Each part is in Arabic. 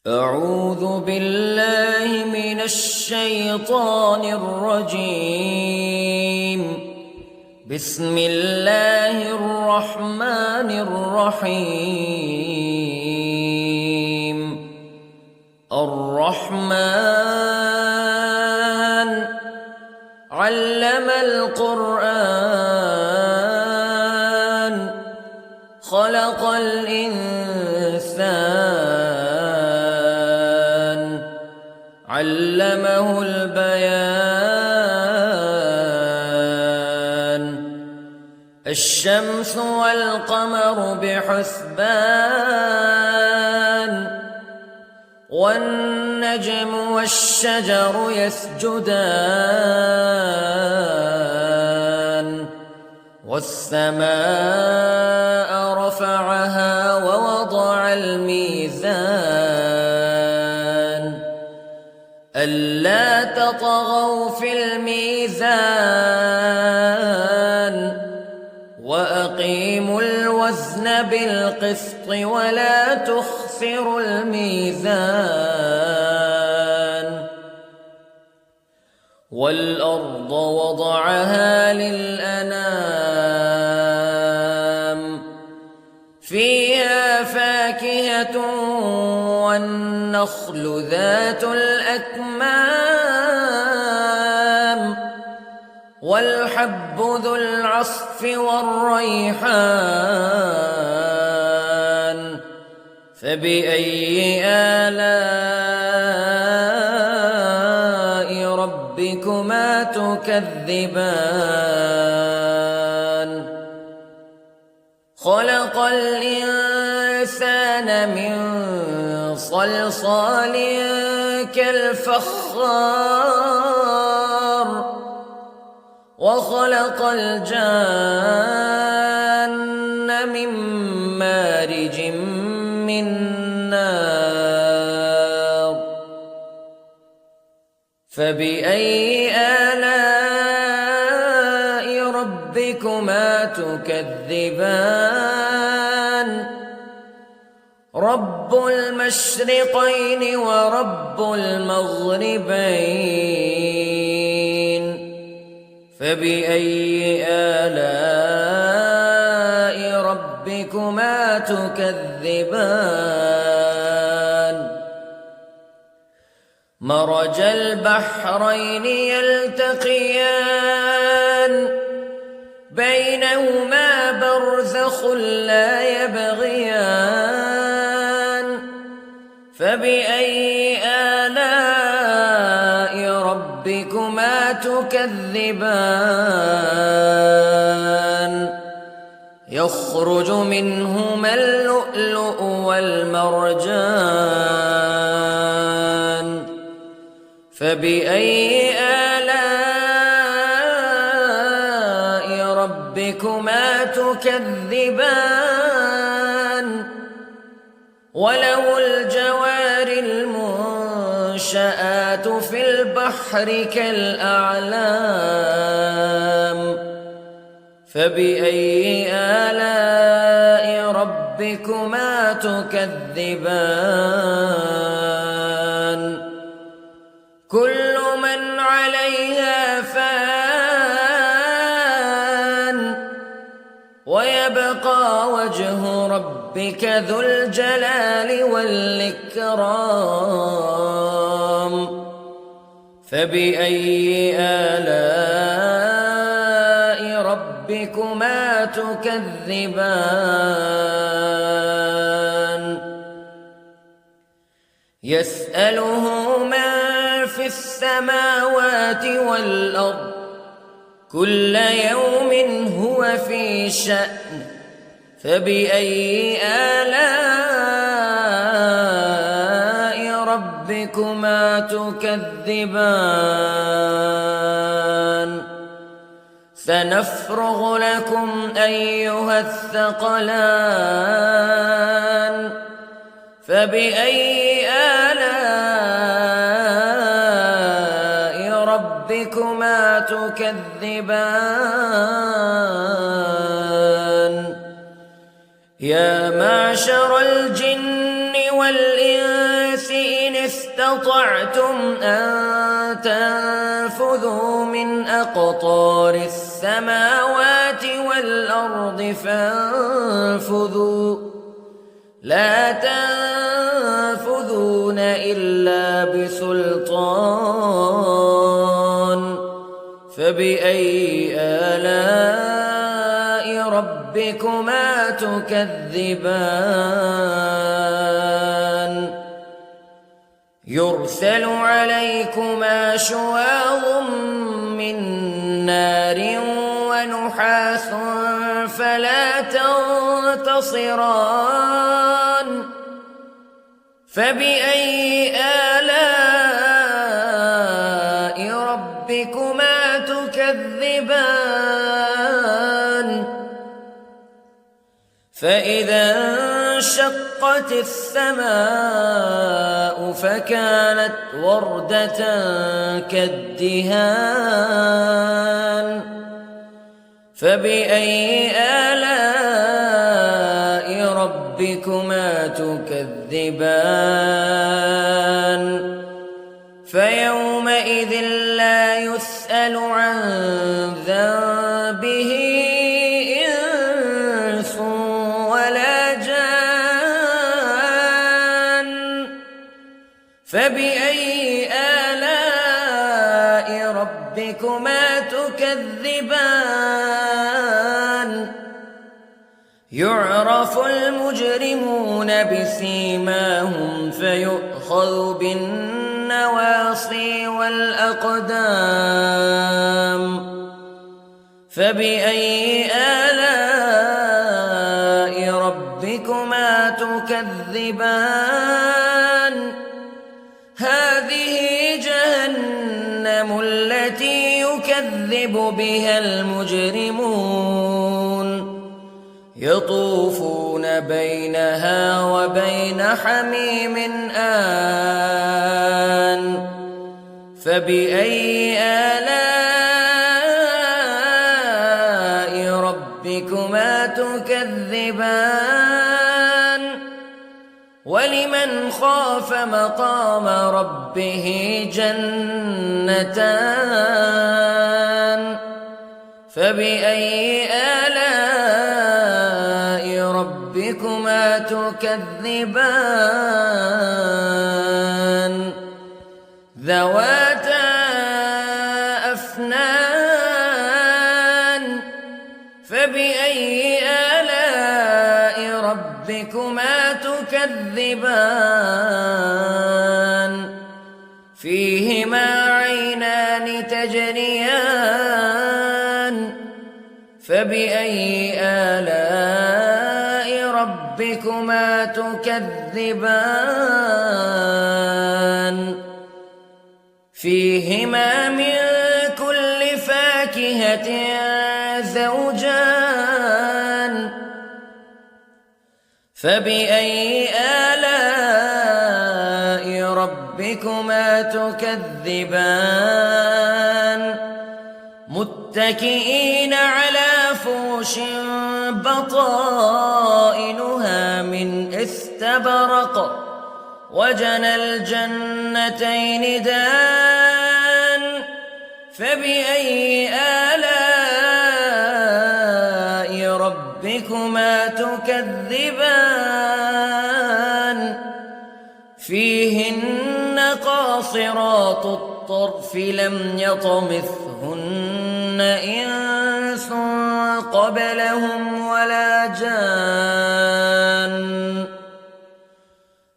أعوذ بالله من الشيطان الرجيم. بسم الله الرحمن الرحيم. الرحمن علم القرآن خلق الإنسان علمه البيان. الشمس والقمر بحسبان والنجم والشجر يسجدان والسماء رفعها ووضع الميزان ألا تطغوا في الميزان وأقيموا الوزن بالقسط ولا تخسروا الميزان. والأرض وضعها للأنام فيها فاكهة والنخل ذات الأكمام والحب ذو العصف والريحان فبأي آلاء ربكما تكذبان. خلق الإنسان من صلصال كالفخار وخلق الجان من مارج من نار فبأي آلاء ربكما تكذبان. رب المشرقين ورب المغربين فبأي آلاء ربكما تكذبان. مرج البحرين يلتقيان بينهما برزخ لا يبغيان فبأي آلاء ربكما تكذبان. يخرج منهما اللؤلؤ والمرجان فبأي آلاء ربكما تكذبان. وله الجوار المنشآت في البحر كالأعلام فبأي آلاء ربكما تكذبان. كل من عليها فان ويبقى وجه ربك ذو الجلال والإكرام فبأي آلاء ربكما تكذبان. يسأله من في السماوات والأرض كل يوم هو في شأن فبأي آلاء ربكما تكذبان. سنفرغ لكم أيها الثقلان فبأي آلاء ربكما تكذبان. يا معشر الجن والإنس استطعتم أن تنفذوا من أقطار السماوات والأرض فانفذوا لا تنفذون إلا بسلطان فبأي آلاء ربكما تكذبان يرسل عليكما شواظ من نار ونحاس فلا تنتصران فبأي آلاء ربكما تكذبان فإذا انشقت السماء فكانت وردة كالدهان فبأي آلاء ربكما تكذبان فيومئذ لا يسأل عن ذنبه إنس ولا جان فبأي آلاء ربكما تكذبان يعرف المجرمون بسيماهم فيؤخذ بالنواصي والأقدام فبأي آلاء ربكما تكذبان هذه جهنم التي يكذب بها المجرمون يطوفون بينها وبين حميم آن فبأي آلاء ربكما تكذبان ولمن خاف مقام ربه جنتان فبأي آلاء ربكما تكذبان ذواتا أفنان فبأي آلاء ربكما تكذبان فيهما عينان تجريان فبأي آلاء ربكما تكذبان فيهما من كل فاكهة زوجان فبأي آلاء ربكما تكذبان متكئين على فرش بطائنها من استبرق وجنى الجنتين دان فبأي آلاء ربكما تكذبان فيهن قاصرات الطرف لم يطمثهن إنس قبلهم ولا جان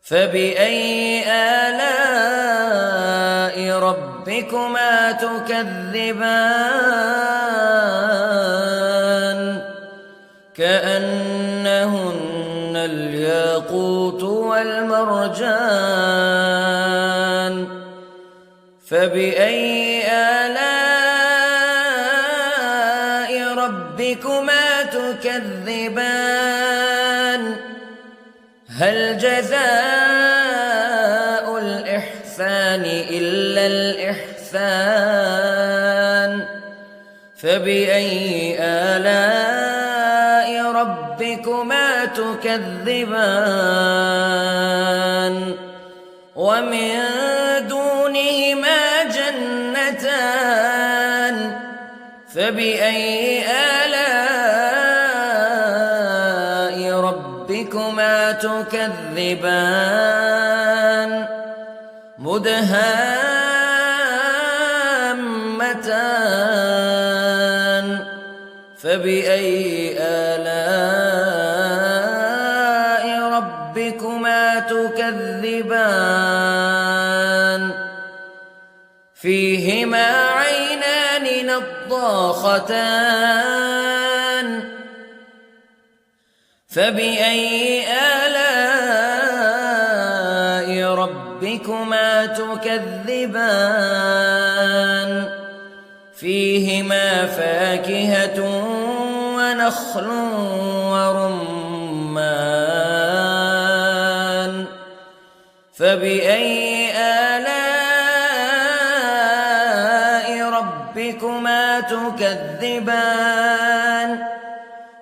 فبأي آلاء ربكما تكذبان كأنهن الياقوت والمرجان فبأي آلاء ربكما تكذبان هل جزاء الإحسان إلا الإحسان فبأي آلاء ربكما تكذبان ومن دونهما جنتان فبأي آلاء ربكما تكذبان مدهامتان فبأي آلاء ربكما تكذبان فيهما عينان نضاختان فبأي آلاء ربكما تكذبان فيهما فاكهة ونخل ورمان فبأي آلاء ربكما تكذبان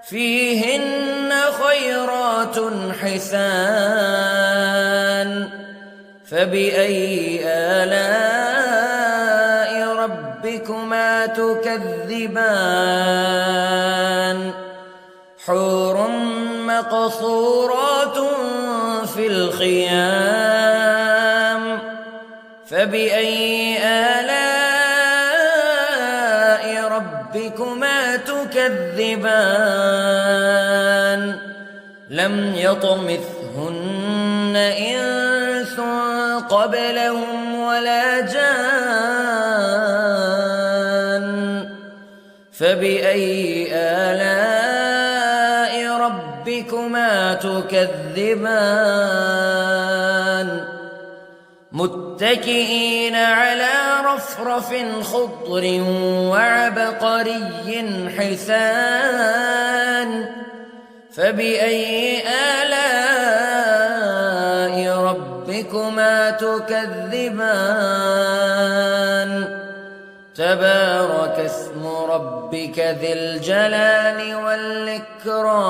فيهن خيرات حسان فبأي آلاء ربكما تكذبان حور مقصورات في الخيام فبأي آلاء ربكما تكذبان لم يطمثهن إنس قبلهم ولا جان فبأي آلاء ربكما تكذبان متكئين على رفرف خضر وعبقري حسان فبأي آلاء ربكما تكذبان تبارك اسم ربك ذي الجلال والإكرام